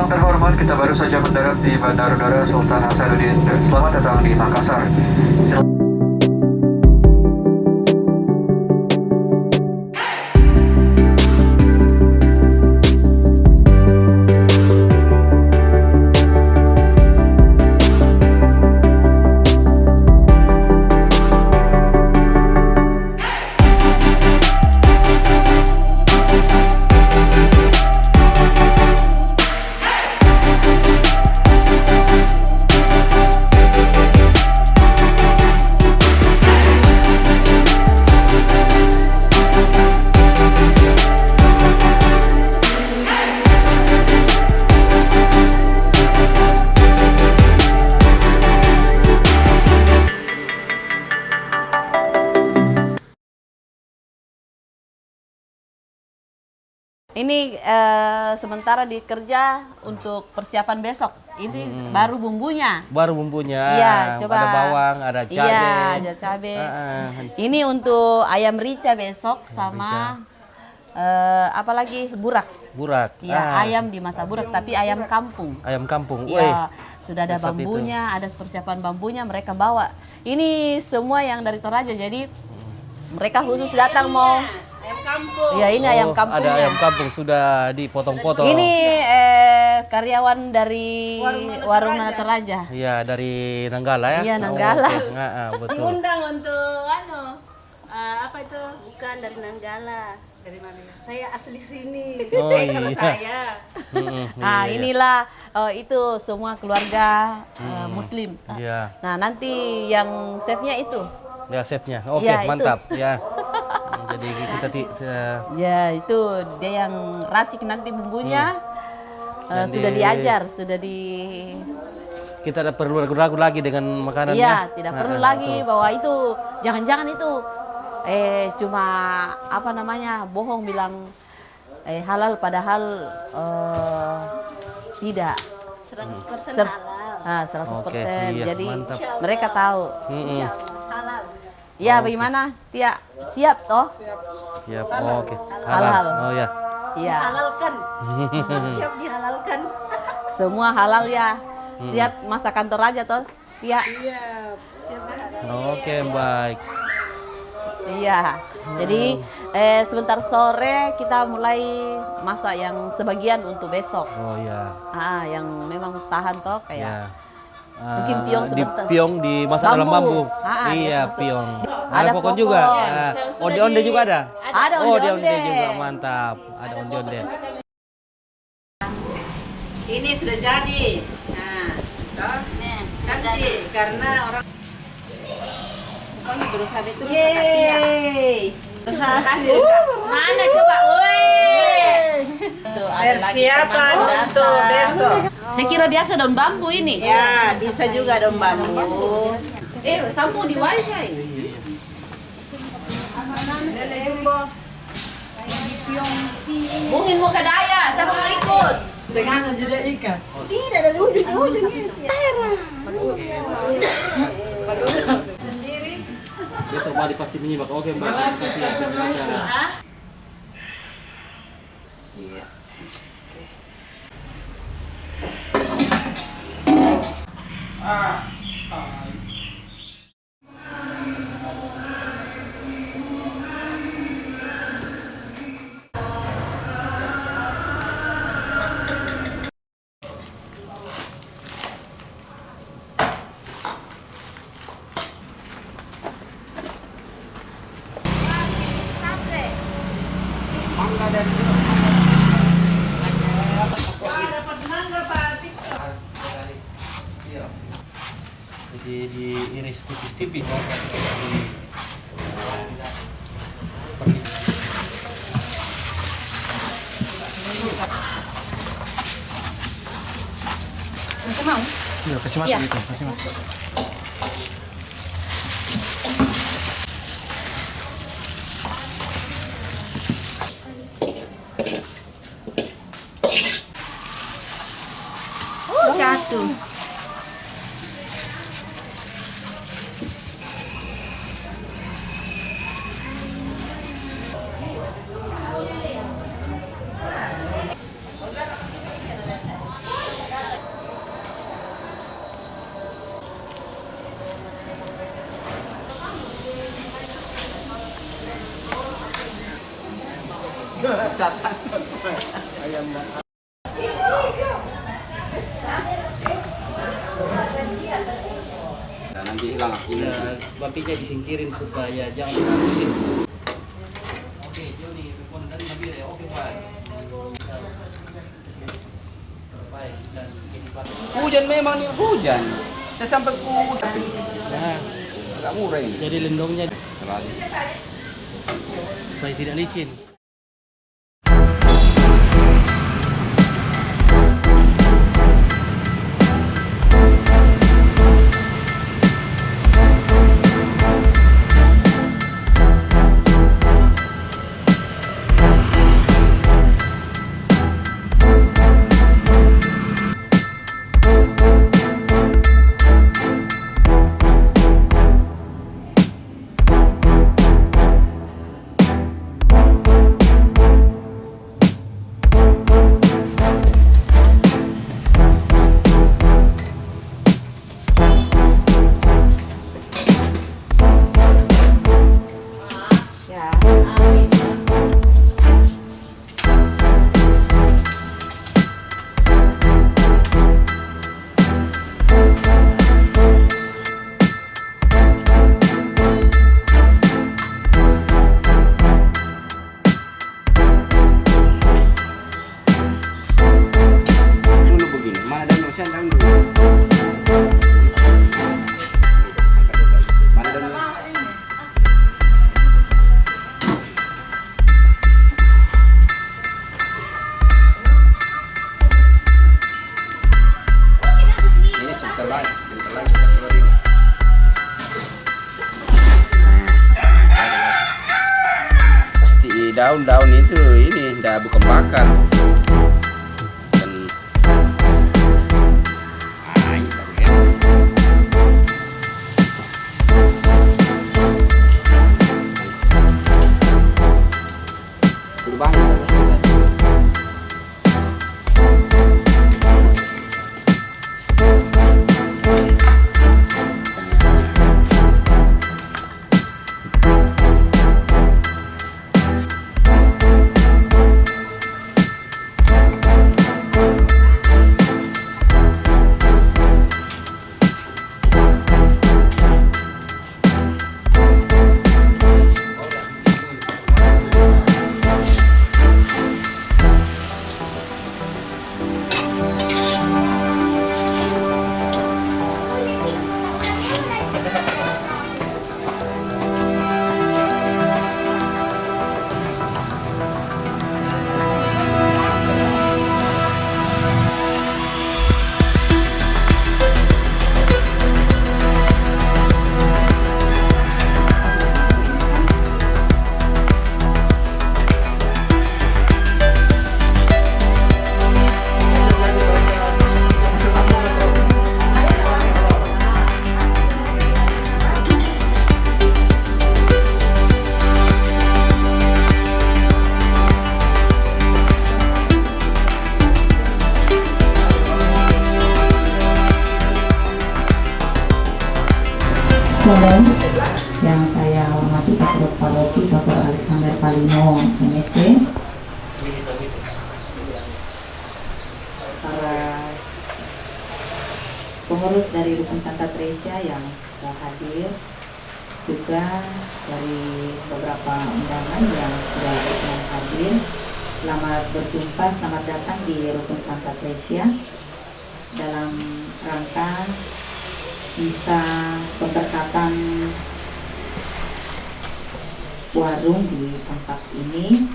yang terhormat, kita baru saja mendarat di Bandara Udara Sultan Hasanuddin. Selamat datang di Makassar. Ini sementara dikerja untuk persiapan besok. Ini baru bumbunya. Baru bumbunya. Iya, coba. Ada bawang, ada cabai. Iya, ada cabai. Ini untuk ayam rica besok sama apalagi burak. Burak. Iya, ayam dimasak burak tapi ayam kampung. Ayam kampung. Iya, sudah ada lezat bambunya, ada persiapan bambunya mereka bawa. Ini semua yang dari Toraja. Jadi mereka khusus datang mau Ayam kampung. ya ini ayam kampungnya. Ada ayam kampung sudah dipotong-potong. Ini karyawan dari Warung Toraja. Iya, dari Nanggala ya. Iya, Nanggala. Betul. Diundang untuk apa itu? Bukan dari Nanggala. Dari mana? Saya asli sini. Oh Kalau iya. saya. Nah, inilah itu semua keluarga Muslim. Iya. Nah, nanti yang chefnya itu. Ya, chefnya. Oke, Ya, itu. mantap. Ya. Jadi kita Ya, itu dia yang racik nanti bumbunya. Dan Sudah diajar, sudah di kita tidak perlu ragu-ragu lagi dengan makanannya. Iya, tidak perlu lagi bahwa itu jangan-jangan itu cuma apa namanya bohong bilang halal padahal tidak 100% halal. 100%. Oke, iya, Jadi mantap. mereka tahu. Halal. Ya, bagaimana? Tia, siap toh? Siap. Oh, oke. Halal. Oh ya. Iya, Halalkan. Siap dihalalkan. semua halal ya. Siap masakan Toraja toh? Tia. Iya. Oke, baik. Iya. Jadi sebentar sore kita mulai masak yang sebagian untuk besok. Oh ya. Yang memang tahan toh kayak Ya. mungkin piong sebentar. Piong dimasak dalam bambu. Iya, biasa masuk. piong. Ada pokok pokok. juga. Ya, Onde-onde juga ada. Ada Oh, onde-onde. onde juga mantap. Ada onde-onde. Ini sudah jadi. Nah, toh? Cantik karena orang Yeay. Berhasil. Mana coba, woi. persiapan untuk besok. Saya kira biasa daun bambu ini. Ya, bisa juga dong bambu. Sambung di wifi. Mungkin mau ke daya, siapa mau ikut? Tidak dari ujung ke ujung. Sendiri. Besok Mbak pasti menyimak. Oke, Mbak. Terima kasih atas Jadi diiris tipis-tipis. Seperti ini. Iya, kasih masuk gitu. Kasih masuk. Jatuh. nanti hilang apinya. Ya, apinya disingkirin supaya jangan dihabisin. Oke, Joni, telepon dari Nabil ya. Oke, baik. Baik, dan ini Pak. Hujan memang nih hujan. Saya sampai Nah, agak murah ini. jadi lendongnya Terlalu. supaya tidak licin. Dulu begini, mana dan Ocean dan dulu. Mana dan ini sebentar lagi, sebentar lagi kita keluar ini. Pasti daun-daun itu ini udah bukan bakar. Dan ini baru ya. Udah banyak. Saudara yang saya hormati Pastor Paroki, Pastor Alexander Palino, MSc, para pengurus dari Rukun Santa Tresia yang sudah hadir, juga dari beberapa undangan yang sudah hadir. Selamat berjumpa, selamat datang di Rukun Santa Tresia dalam rangka misa pemberkatan warung di tempat ini.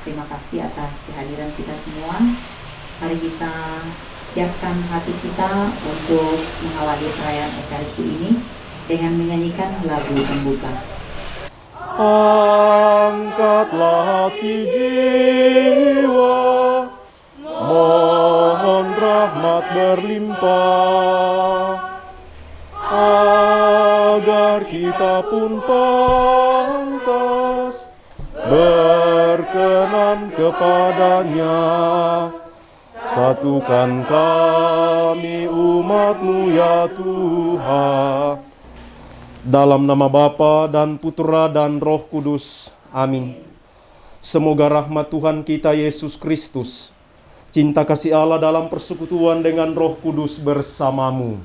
Terima kasih atas kehadiran kita semua. Mari kita siapkan hati kita untuk mengawali perayaan Ekaristi ini dengan menyanyikan lagu pembuka. Angkatlah hati jiwa, mohon rahmat berlimpah, agar kita pun pantas berkenan kepadanya. Satukan kami umat-Mu ya Tuhan. Dalam nama Bapa dan Putra dan Roh Kudus. Amin. Semoga rahmat Tuhan kita Yesus Kristus, cinta kasih Allah dalam persekutuan dengan Roh Kudus bersamamu.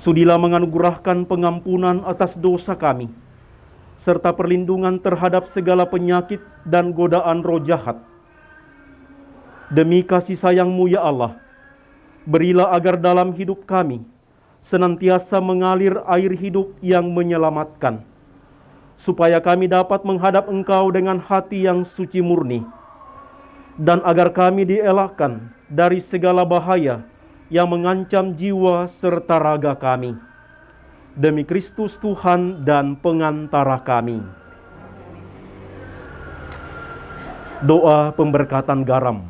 Sudilah menganugerahkan pengampunan atas dosa kami, serta perlindungan terhadap segala penyakit dan godaan roh jahat. Demi kasih sayang-Mu ya Allah, berilah agar dalam hidup kami senantiasa mengalir air hidup yang menyelamatkan, supaya kami dapat menghadap Engkau dengan hati yang suci murni, dan agar kami dielakkan dari segala bahaya yang mengancam jiwa serta raga kami. Demi Kristus Tuhan dan pengantara kami. Doa pemberkatan garam.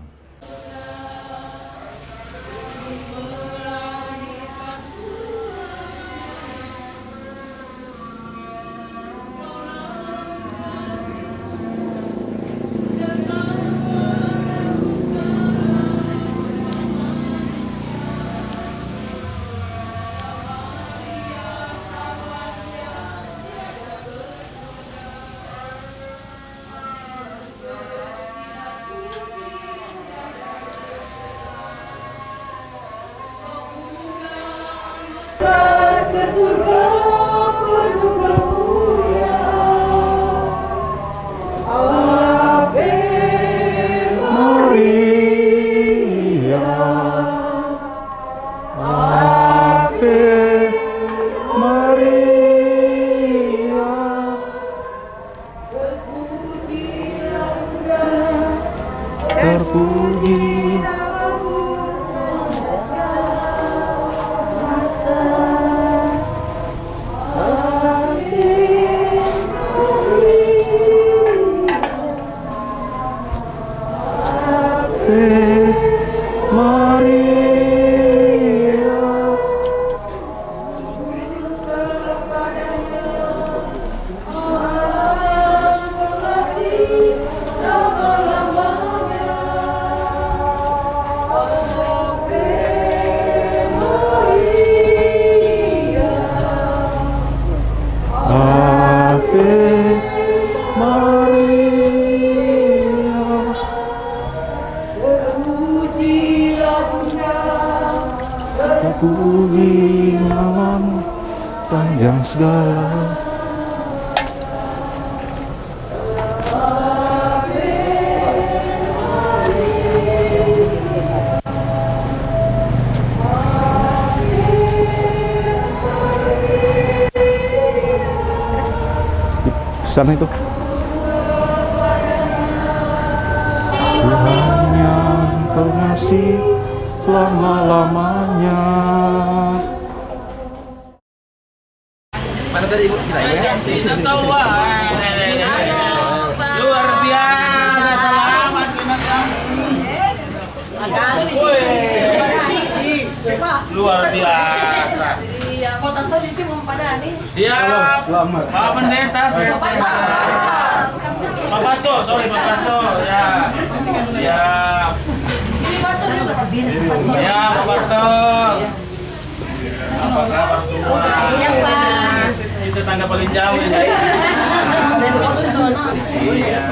Puji namamu panjang segala. Sana itu Tuhan yang pengasih selama-lamanya. Mana tadi ibu kita ya? Luar biasa, selamat luar biasa. Siap. Selamat. Pak Pendeta, sehat-sehat. Pak Pastor, sorry Pak Pastor, ya. Siap. Ya, Pak Pastor. Apa kabar semua? Iya, Pak. Itu tangga paling jauh ini. Iya.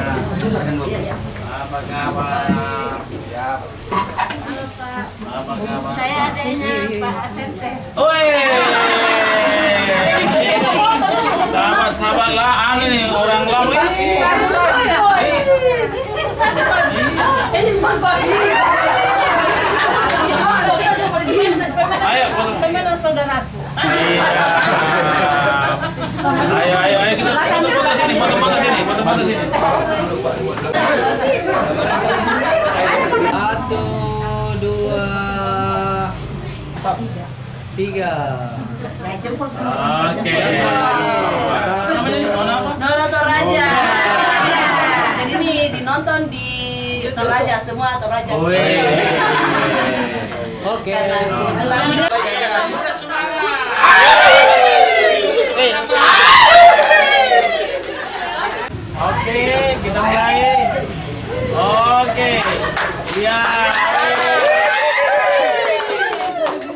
Apa kabar? Siap. Apa kabar? Saya adanya Pak Asente. Oi. Sahabat-sahabat lah, nih orang lama. Ini sponsor. Ayo, Pemena saudaraku. Ayo, kita foto-foto sini, foto-foto sini. Satu, dua, tiga. Oke. Nona Toraja. Jadi ini dinonton di Toraja semua Toraja. Oke. Oke, kita mulai. Oke. Lihat.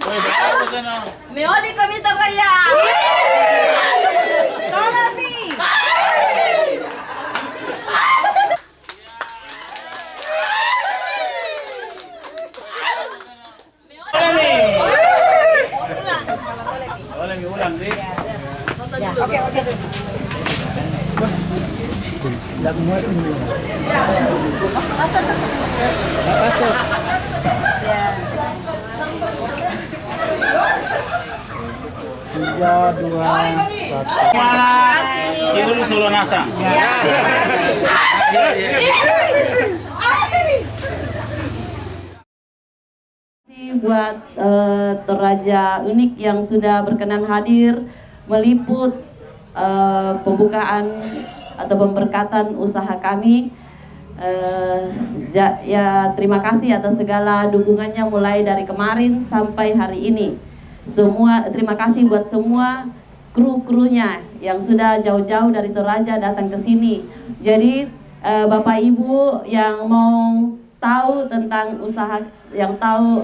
Woi, bagus sana. Meoli kami Toraya. Torabi. Itu Solo Nasa. Buat Toraja Unik yang sudah berkenan hadir meliput pembukaan atau pemberkatan usaha kami. Ya terima kasih atas segala dukungannya mulai dari kemarin sampai hari ini. Terima kasih buat semua kru-krunya yang sudah jauh-jauh dari Toraja datang ke sini. Jadi Bapak Ibu yang mau tahu tentang usaha, yang tahu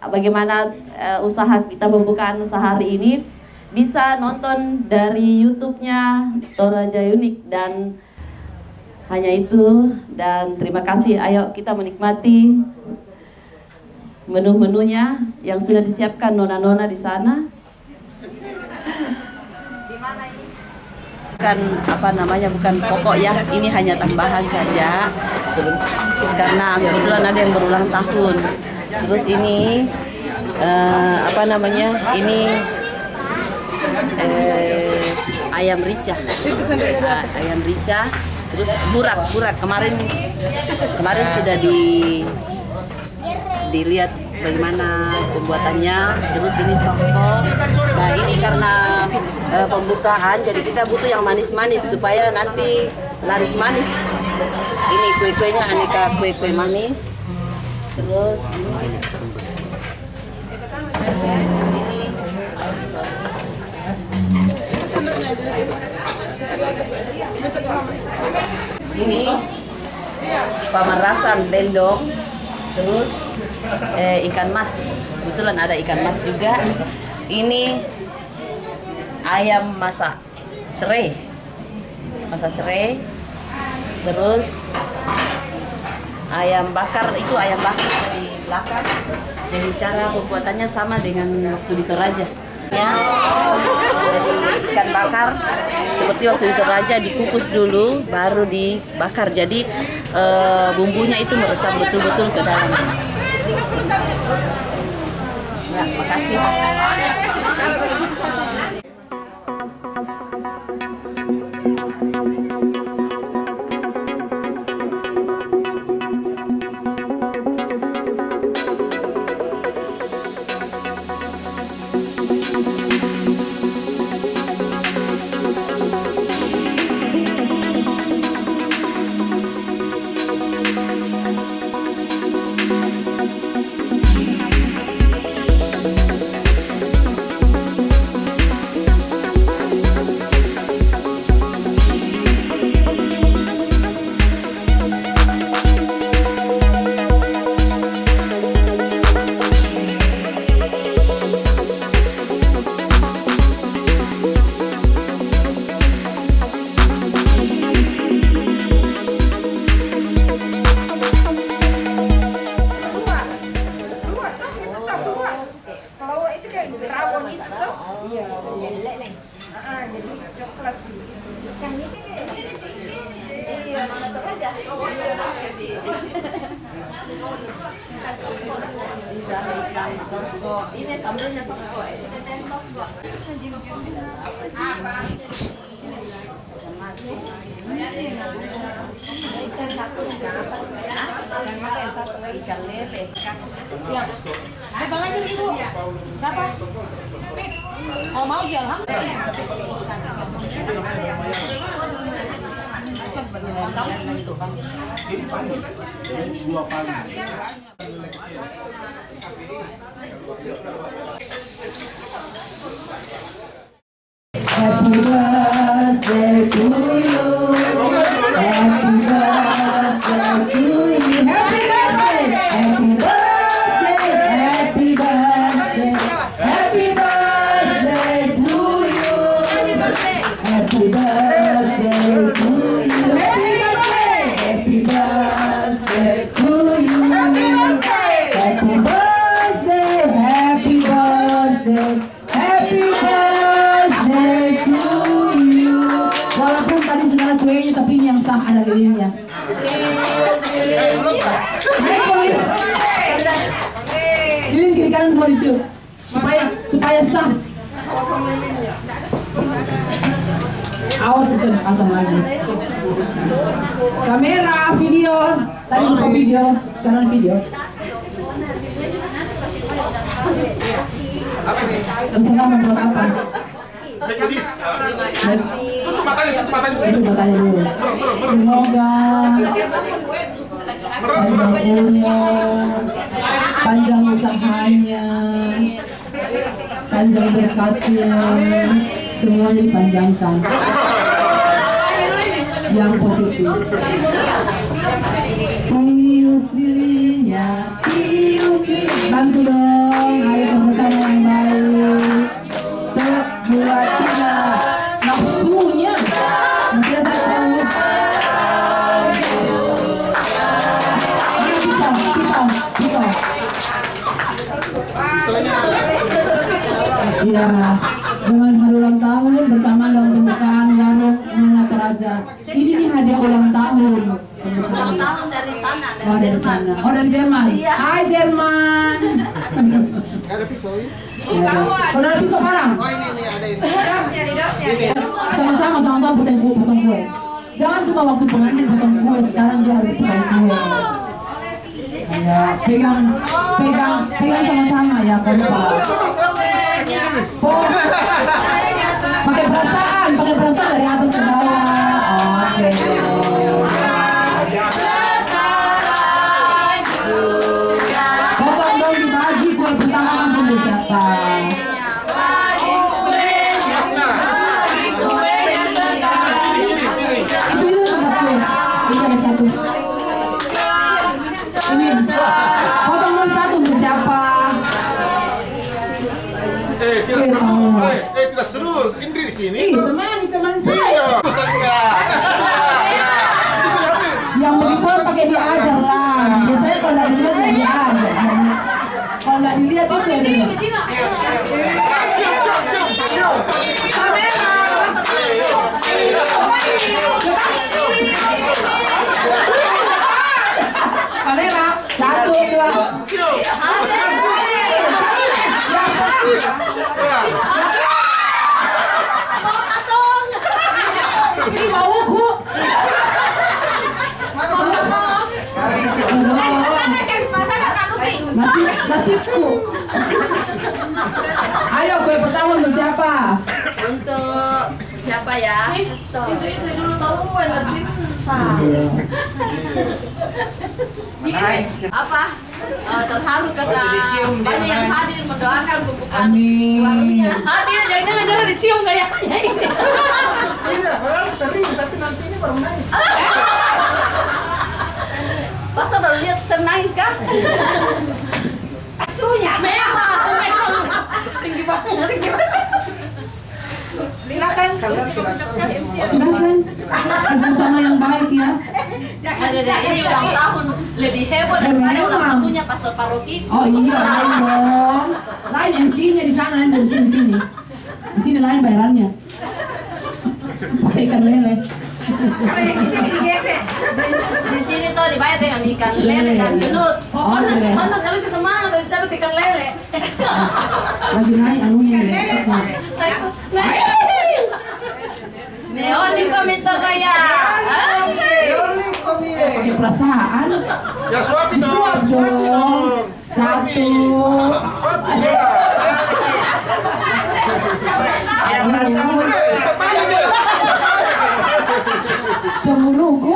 bagaimana usaha kita, pembukaan usaha hari ini, bisa nonton dari YouTube-nya Toraja Unik. Dan hanya itu, dan terima kasih. Ayo kita menikmati menu-menunya yang sudah disiapkan nona-nona di sana. Bukan bukan pokok ya, ini hanya tambahan saja karena kebetulan ada yang berulang tahun. Terus ini ini ayam rica, terus burak kemarin sudah dilihat bagaimana pembuatannya. Terus ini songkok. Nah ini karena pembukaan, jadi kita butuh yang manis-manis supaya nanti laris manis. Ini kue-kuenya aneka kue-kue manis. Terus ini pamerasan dendong. Terus ikan mas, kebetulan ada ikan mas juga. Ini ayam masak serai. Terus ayam bakar, itu ayam bakar di belakang. Jadi cara pembuatannya sama dengan waktu di Toraja. Ya, jadi ikan bakar seperti waktu di Toraja dikukus dulu, baru dibakar. Jadi bumbunya itu meresap betul-betul ke dalam. Ya, makasih. Ini sambelnya songkok. Ikan lele. Siap. Bang aja Ibu. Siapa? Oh mau jalan? Happy birthday to you. Happy birthday to you. Happy birthday. Happy birthday. Happy birthday. Happy birthday to you. Happy birthday to you. Happy birthday. Happy birthday to you. Happy birthday. Happy birthday. Happy birthday. Happy birthday to Lilin kiri kanan semua itu supaya sah. Awas susun pasang lagi. Kamera, video. Tadi lupa video, sekarang video. Terserah mau buat apa. Tutup matanya Tutup matanya dulu. Semoga panjang umur, panjang usahanya, panjang berkatnya, semuanya dipanjangkan. Yang positif. Tiup lilinnya, tiup lilin. Bantu dong, ayo sama-sama yang baik. Buat kita nafsunya. Masih ada satu. Iya, dengan hari ulang tahun bersama dengan pembukaan warung Nona Toraja. Ini nih hadiah ulang tahun. Ulang tahun dari sana. Oh, dari sana. Oh, dari Jerman. Iya. Hai Jerman. Ada pisau ini? Kalau ada pisau parang. Oh ini ada ini. Sama-sama potong kue. Jangan cuma waktu pengantin potong kue, sekarang juga harus potong kue. Ya, pegang sama-sama ya, kompak. Pakai perasaan dari atas ke bawah. Oke. Kompak dong dibagi kue pertama kamu siapa? Potong dulu satu untuk siapa? Tidak seru. Indri di sini. Teman saya. Yang mau pakai diajar lah. Biasanya kalau nggak dilihat nggak diajar. Kalau nggak dilihat itu ya dilihat. Kamera, 1, 2. Ini mauku. Nasibku. Ayo kue pertama untuk siapa? Untuk siapa ya? Itu istri dulu tahu dari sini susah. Apa? Terharu karena banyak yang hadir mendoakan pembukaan warungnya. Hadir, jangan dicium kayaknya ini. Tidak, orang sering tapi nanti ini baru nangis. Masa baru lihat nangis kah? Sunya memang tinggi banget. Silakan kalian Silakan. Sama yang baik ya. Ada ini ulang tahun lebih heboh daripada ulang tahunnya Pastor Paroki. Oh iya, lain dong. Lain MC-nya di sana, di sini. Di sini lain bayarannya. Pakai ikan lele. Di sini digesek. Di sini tuh dibayar dengan ikan lele dan gelut. Oh, Pantas kalau sih semangat habis dapat ikan lele. Lagi naik anunya ya. Neoni komentar raya. Pakai perasaan. Ya suap Disuap dong. 1. Cemburuku.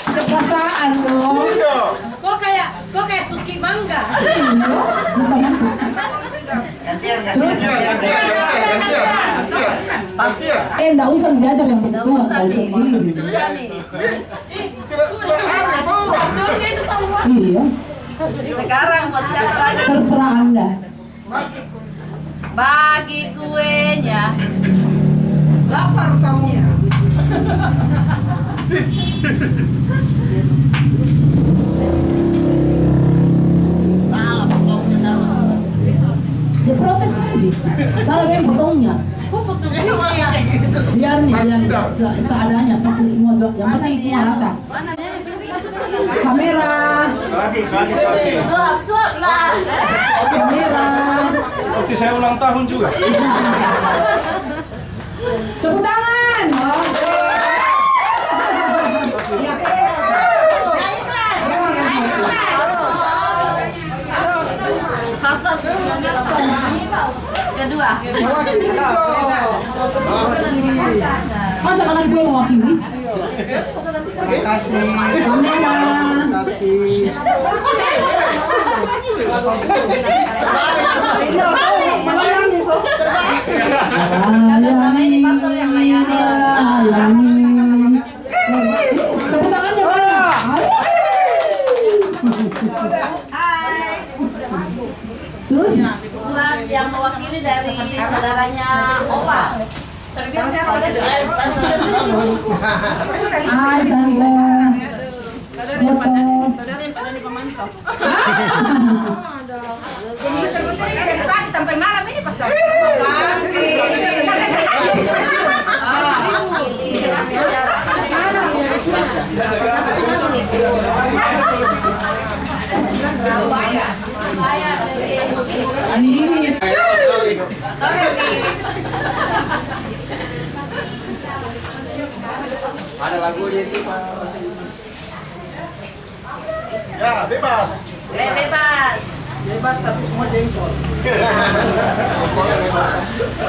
Pakai perasaan dong. Kok kayak suki mangga. Terus Pasti ya. enggak usah diajar yang betul, enggak usah sendiri. Sudah nih. Iya, Sekarang buat siapa lagi? terserah Anda. Bagi kuenya. lapar tamunya. Salah potongnya Ya protes lagi. Salah yang potongnya. Kok potong kuenya? Biar seadanya, fokus semua, yang penting semua rasa. Kamera. Suap lah. Kamera. Seperti saya ulang tahun juga. Tepuk tangan. Kedua. Masa makan gue mewakili? Terima kasih. Kamera. Selama ini pastor yang layani. Tepuk tangannya mana? Terus? Buat yang mewakili dari saudaranya Opa. Hai Tante. Saudara yang pada di pemantau. Jadi dari pagi sampai malam ini pastor. Ada lagu itu Pak. Ya, bebas. Bebas. Bebas tapi semua jengkol.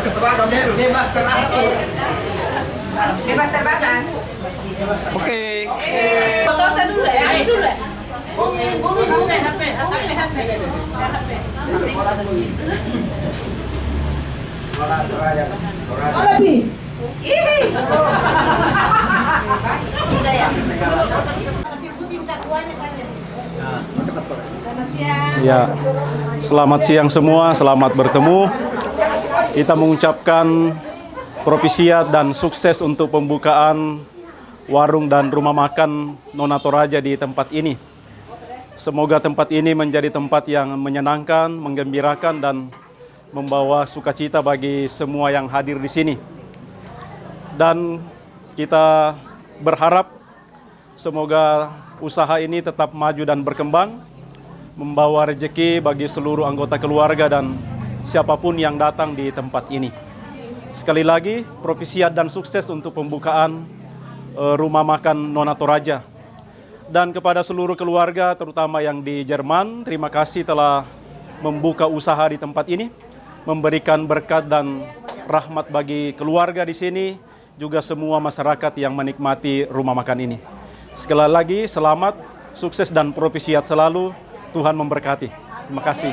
Seragam itu. Bebas terakhir. Bebas terbatas. Oke. Foto dulu ya. Dulu. Lebih. Sudah ya. Ya, selamat siang semua, selamat bertemu. Kita mengucapkan propisiat dan sukses untuk pembukaan warung dan rumah makan Nona Toraja di tempat ini. Semoga tempat ini menjadi tempat yang menyenangkan, menggembirakan, dan membawa sukacita bagi semua yang hadir di sini. Dan kita berharap semoga usaha ini tetap maju dan berkembang, membawa rezeki bagi seluruh anggota keluarga dan siapapun yang datang di tempat ini. Sekali lagi, propisiat dan sukses untuk pembukaan rumah makan Nona Toraja. Dan kepada seluruh keluarga, terutama yang di Jerman, terima kasih telah membuka usaha di tempat ini, memberikan berkat dan rahmat bagi keluarga di sini, juga semua masyarakat yang menikmati rumah makan ini. Sekali lagi, selamat, sukses dan propisiat selalu. Tuhan memberkati. Terima kasih.